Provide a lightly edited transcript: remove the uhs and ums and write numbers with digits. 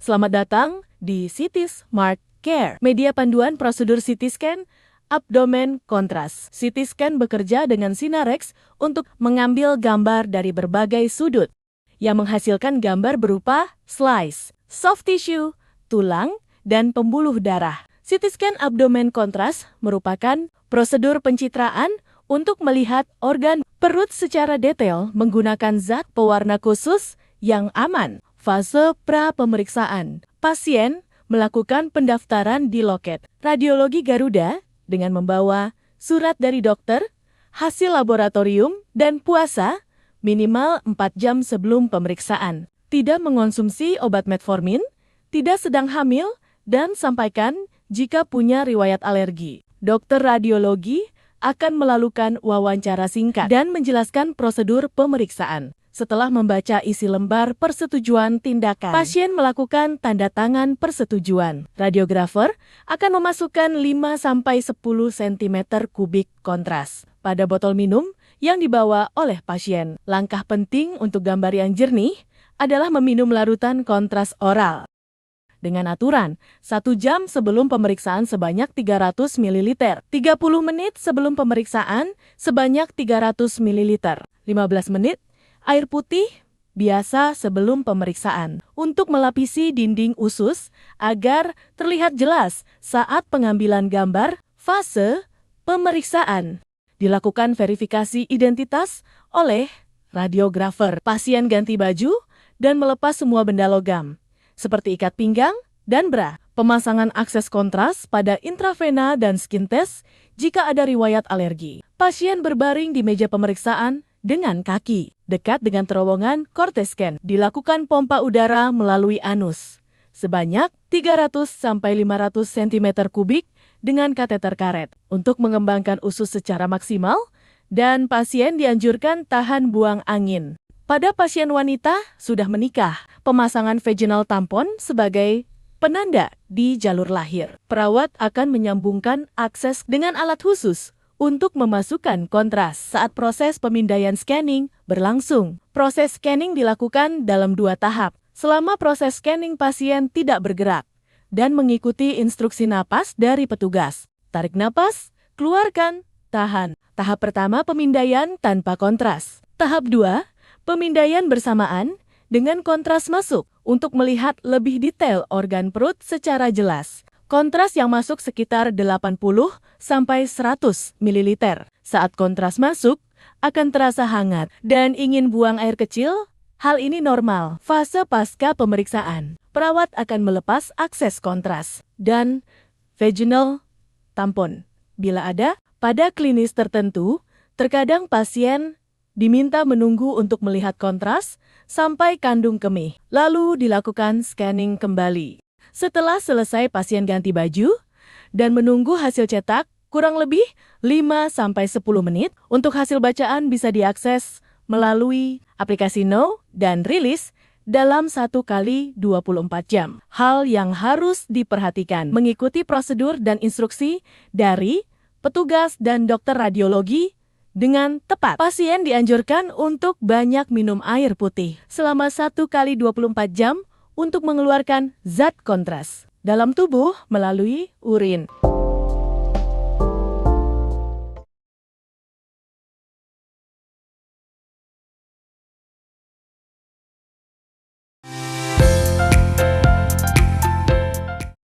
Selamat datang di CT Smart Care, media panduan prosedur CT scan abdomen kontras. CT scan bekerja dengan Synarex untuk mengambil gambar dari berbagai sudut, yang menghasilkan gambar berupa slice, soft tissue, tulang, dan pembuluh darah. CT scan abdomen kontras merupakan prosedur pencitraan untuk melihat organ perut secara detail menggunakan zat pewarna khusus yang aman. Fase pra-pemeriksaan. Pasien melakukan pendaftaran di loket radiologi Garuda dengan membawa surat dari dokter, hasil laboratorium, dan puasa minimal 4 jam sebelum pemeriksaan. Tidak mengonsumsi obat metformin, tidak sedang hamil, dan sampaikan jika punya riwayat alergi. Dokter radiologi akan melakukan wawancara singkat dan menjelaskan prosedur pemeriksaan. Setelah membaca isi lembar persetujuan tindakan, pasien melakukan tanda tangan persetujuan. Radiografer akan memasukkan 5-10 cm kubik kontras pada botol minum yang dibawa oleh pasien. Langkah penting untuk gambar yang jernih adalah meminum larutan kontras oral dengan aturan 1 jam sebelum pemeriksaan sebanyak 300 ml, 30 menit sebelum pemeriksaan sebanyak 300 ml, 15 menit air putih biasa sebelum pemeriksaan untuk melapisi dinding usus agar terlihat jelas saat pengambilan gambar. Fase pemeriksaan dilakukan verifikasi identitas oleh radiografer. Pasien ganti baju dan melepas semua benda logam seperti ikat pinggang dan bra. Pemasangan akses kontras pada intravena dan skin test jika ada riwayat alergi. Pasien berbaring di meja pemeriksaan dengan kaki dekat dengan terowongan kortesken. Dilakukan pompa udara melalui anus sebanyak 300-500 cm kubik dengan kateter karet untuk mengembangkan usus secara maksimal, dan pasien dianjurkan tahan buang angin. Pada pasien wanita sudah menikah, pemasangan vaginal tampon sebagai penanda di jalur lahir. Perawat akan menyambungkan akses dengan alat khusus untuk memasukkan kontras saat proses pemindaian scanning berlangsung. Proses scanning dilakukan dalam 2 tahap. Selama proses scanning, pasien tidak bergerak dan mengikuti instruksi napas dari petugas. Tarik napas, keluarkan, tahan. Tahap pertama, pemindaian tanpa kontras. Tahap 2, pemindaian bersamaan dengan kontras masuk untuk melihat lebih detail organ perut secara jelas. Kontras yang masuk sekitar 80-100 ml. Saat kontras masuk, akan terasa hangat dan ingin buang air kecil. Hal ini normal. Fase pasca pemeriksaan. Perawat akan melepas akses kontras dan vaginal tampon. Bila ada, pada klinis tertentu, terkadang pasien diminta menunggu untuk melihat kontras sampai kandung kemih. Lalu dilakukan scanning kembali. Setelah selesai, pasien ganti baju dan menunggu hasil cetak kurang lebih 5-10 menit. Untuk hasil bacaan bisa diakses melalui aplikasi Know dan Rilis dalam 1x24 jam. Hal yang harus diperhatikan, mengikuti prosedur dan instruksi dari petugas dan dokter radiologi dengan tepat. Pasien dianjurkan untuk banyak minum air putih selama 1x24 jam untuk mengeluarkan zat kontras dalam tubuh melalui urin.